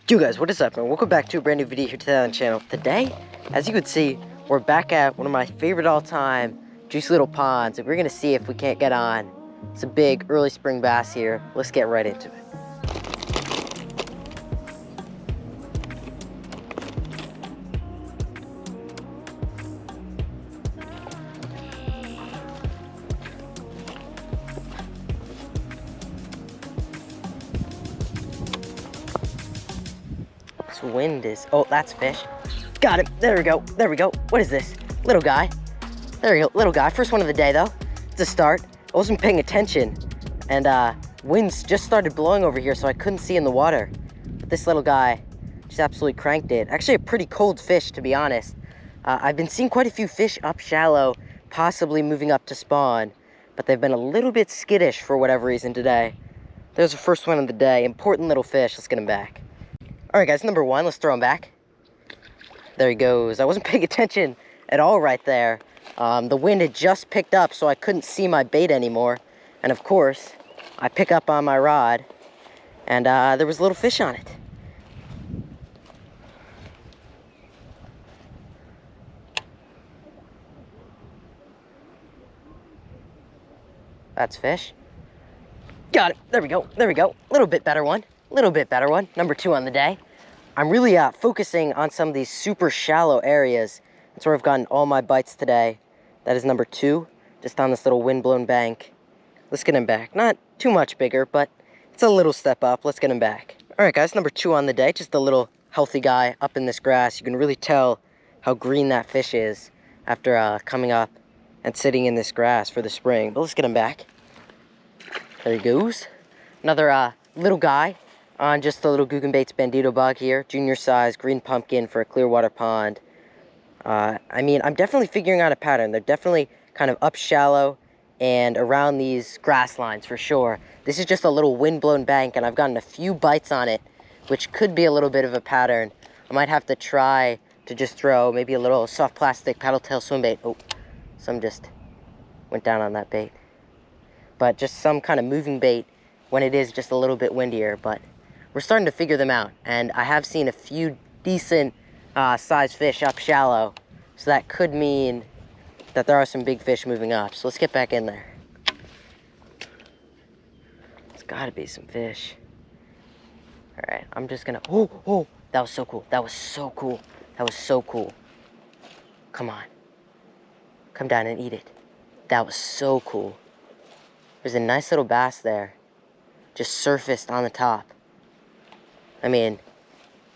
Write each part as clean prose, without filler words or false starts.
Yo guys, what is up, and welcome back to a brand new video here today on the channel. Today, as you can see, we're back at one of my favorite all-time juicy little ponds, and we're gonna see if we can't get on some big early spring bass here. Let's get right into it. This wind is, oh, that's fish. Got him, there we go, there we go. What is this? Little guy. There we go, little guy. First one of the day though. It's a start. I wasn't paying attention, and winds just started blowing over here, so I couldn't see in the water. But this little guy just absolutely cranked it. Actually a pretty cold fish, to be honest. I've been seeing quite a few fish up shallow, possibly moving up to spawn, but they've been a little bit skittish for whatever reason today. There's the first one of the day. Important little fish. Let's get him back. All right, guys, number one, let's throw him back. There he goes. I wasn't paying attention at all right there. The wind had just picked up, so I couldn't see my bait anymore. And of course, I pick up on my rod, and there was a little fish on it. That's fish. Got it. There we go. There we go. Little bit better one. Little bit better one. Number two on the day. I'm really focusing on some of these super shallow areas. That's where I've gotten all my bites today. That is number two, just on this little wind-blown bank. Let's get him back. Not too much bigger, but it's a little step up. Let's get him back. All right, guys, number two on the day. Just a little healthy guy up in this grass. You can really tell how green that fish is after coming up and sitting in this grass for the spring. But let's get him back. There he goes. Another little guy on just a little Googan Baits Bandito bug here. Junior size, green pumpkin for a clear water pond. I mean, I'm definitely figuring out a pattern. They're definitely kind of up shallow and around these grass lines for sure. This is just a little wind-blown bank, and I've gotten a few bites on it, which could be a little bit of a pattern. I might have to try to just throw maybe a little soft plastic paddle tail swim bait. Oh, some just went down on that bait. But just some kind of moving bait when it is just a little bit windier. But we're starting to figure them out, and I have seen a few decent size fish up shallow, so that could mean that there are some big fish moving up. So let's get back in there. There's gotta be some fish. All right, I'm just gonna, oh, that was so cool. That was so cool. That was so cool. Come on, come down and eat it. That was so cool. There's a nice little bass there, just surfaced on the top. I mean,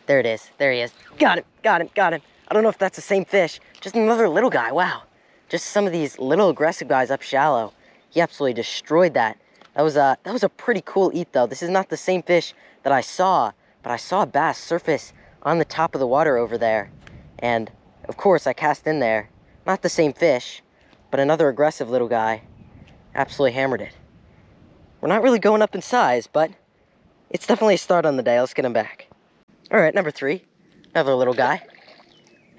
there it is. There he is. Got him, got him, got him. I don't know if that's the same fish. Just another little guy. Wow. Just some of these little aggressive guys up shallow. He absolutely destroyed that. That was a pretty cool eat, though. This is not the same fish that I saw, but I saw a bass surface on the top of the water over there. And, of course, I cast in there. Not the same fish, but another aggressive little guy. Absolutely hammered it. We're not really going up in size, but it's definitely a start on the day. Let's get him back. All right, number three, another little guy.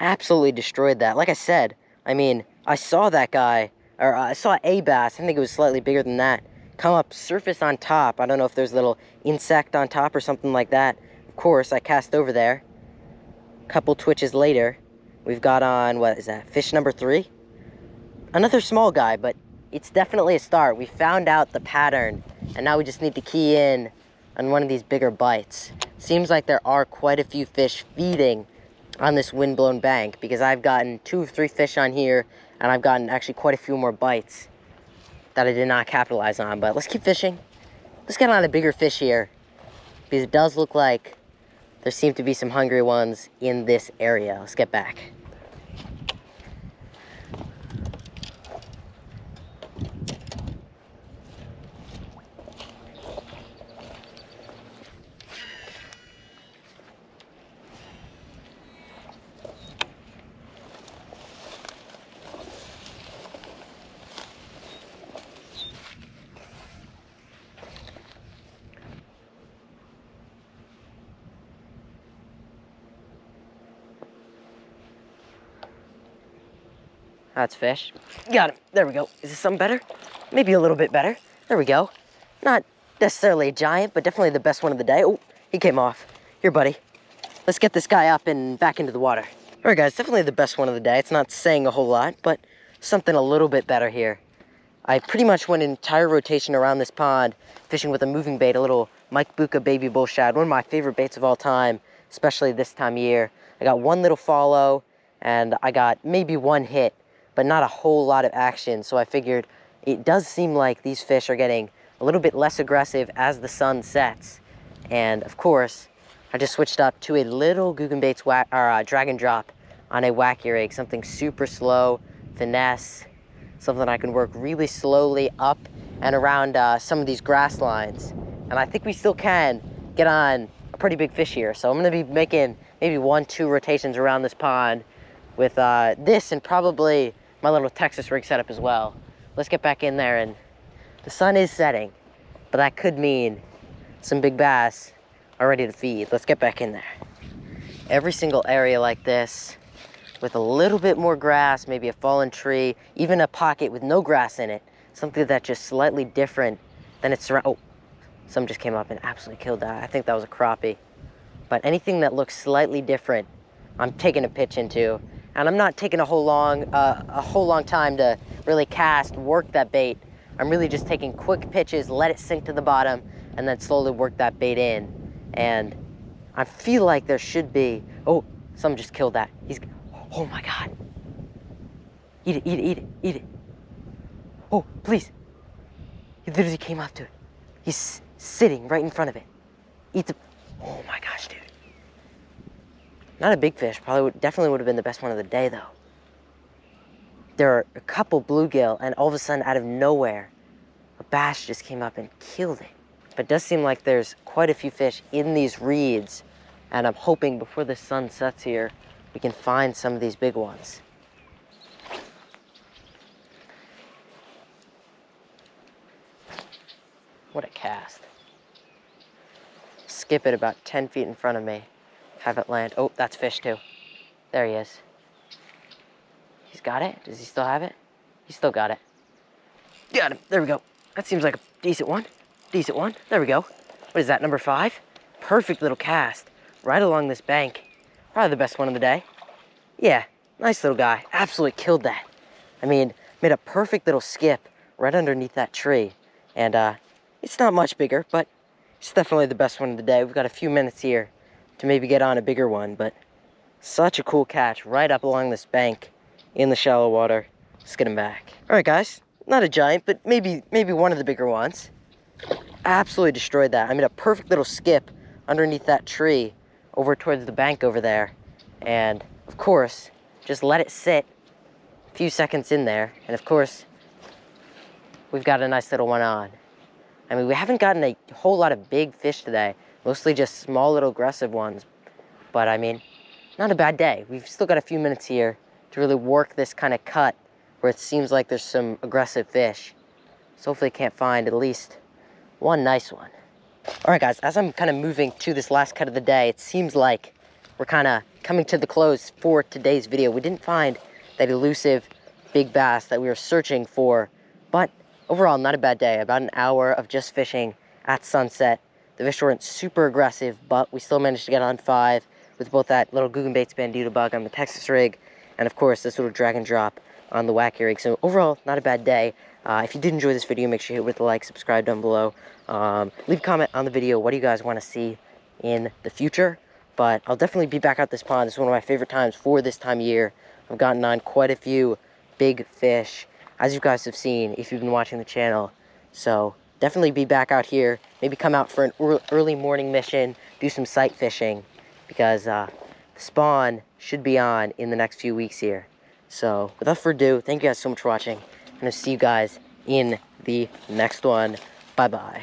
Absolutely destroyed that. Like I said, I mean, I saw that guy, or I saw a bass, I think it was slightly bigger than that, come up, surface on top. I don't know if there's a little insect on top or something like that. Of course, I cast over there. A couple twitches later, we've got on, what is that, fish number three? Another small guy, but it's definitely a start. We found out the pattern, and now we just need to key in on one of these bigger bites. Seems like there are quite a few fish feeding on this wind-blown bank, because I've gotten 2 or 3 fish on here, and I've gotten actually quite a few more bites that I did not capitalize on. But let's keep fishing. Let's get on a bigger fish here, because it does look like there seem to be some hungry ones in this area. Let's get back. That's fish. Got him. There we go. Is this something better? Maybe a little bit better. There we go. Not necessarily a giant, but definitely the best one of the day. Oh, he came off. Here, buddy. let's get this guy up and back into the water. All right, guys, definitely the best one of the day. It's not saying a whole lot, but something a little bit better here. I pretty much went an entire rotation around this pond, fishing with a moving bait, a little Mike Buka baby bull shad, one of my favorite baits of all time, especially this time of year. I got one little follow, and I got maybe one hit, but not a whole lot of action. So I figured it does seem like these fish are getting a little bit less aggressive as the sun sets. And of course, I just switched up to a little Googan Baits drag and drop on a wacky rig, something super slow, finesse, something I can work really slowly up and around some of these grass lines. And I think we still can get on a pretty big fish here. So I'm gonna be making maybe 1-2 rotations around this pond with this and probably my little Texas rig setup as well. Let's get back in there, and the sun is setting, but that could mean some big bass are ready to feed. Let's get back in there. Every single area like this with a little bit more grass, maybe a fallen tree, even a pocket with no grass in it, something that's just slightly different than it's around. Oh, some just came up and absolutely killed that. I think that was a crappie. But anything that looks slightly different, I'm taking a pitch into. And I'm not taking a whole long time to really cast, work that bait. I'm really just taking quick pitches, let it sink to the bottom, and then slowly work that bait in. And I feel like there should be, oh, some just killed that. Oh my God. Eat it, eat it, eat it, eat it. Oh, please. He literally came up to it. He's sitting right in front of it. Eat the, oh my gosh, dude. Not a big fish, definitely would have been the best one of the day though. There are a couple bluegill, and all of a sudden out of nowhere, a bass just came up and killed it. But it does seem like there's quite a few fish in these reeds, and I'm hoping before the sun sets here, we can find some of these big ones. What a cast. Skip it about 10 feet in front of me. Have it land. Oh, that's fish too. There he is. He's got it? Does he still have it? He still got it. Got him. There we go. That seems like a decent one. Decent one. There we go. What is that, number 5? Perfect little cast. Right along this bank. Probably the best one of the day. Yeah, nice little guy. Absolutely killed that. I mean, made a perfect little skip right underneath that tree. And it's not much bigger, but it's definitely the best one of the day. We've got a few minutes here to maybe get on a bigger one, but such a cool catch right up along this bank in the shallow water. Let's get him back. All right, guys, not a giant, but maybe one of the bigger ones. Absolutely destroyed that. I made a perfect little skip underneath that tree over towards the bank over there. And of course, just let it sit a few seconds in there. And of course, we've got a nice little one on. I mean, we haven't gotten a whole lot of big fish today. Mostly just small little aggressive ones. But I mean, not a bad day. We've still got a few minutes here to really work this kind of cut where it seems like there's some aggressive fish. So hopefully can't find at least one nice one. All right, guys, as I'm kind of moving to this last cut of the day, it seems like we're kind of coming to the close for today's video. We didn't find that elusive big bass that we were searching for, but overall, not a bad day. About an hour of just fishing at sunset. The fish weren't super aggressive, but we still managed to get on 5 with both that little Googan Baits Bandito bug on the Texas rig, and of course this little drag and drop on the wacky rig. So overall, not a bad day. If you did enjoy this video, make sure you hit with a like, subscribe down below. Leave a comment on the video. What do you guys want to see in the future? But I'll definitely be back out this pond. It's one of my favorite times for this time of year. I've gotten on quite a few big fish, as you guys have seen if you've been watching the channel. So definitely be back out here. Maybe come out for an early morning mission, do some sight fishing, because the spawn should be on in the next few weeks here. So without further ado, thank you guys so much for watching, and I'll see you guys in the next one. Bye-bye.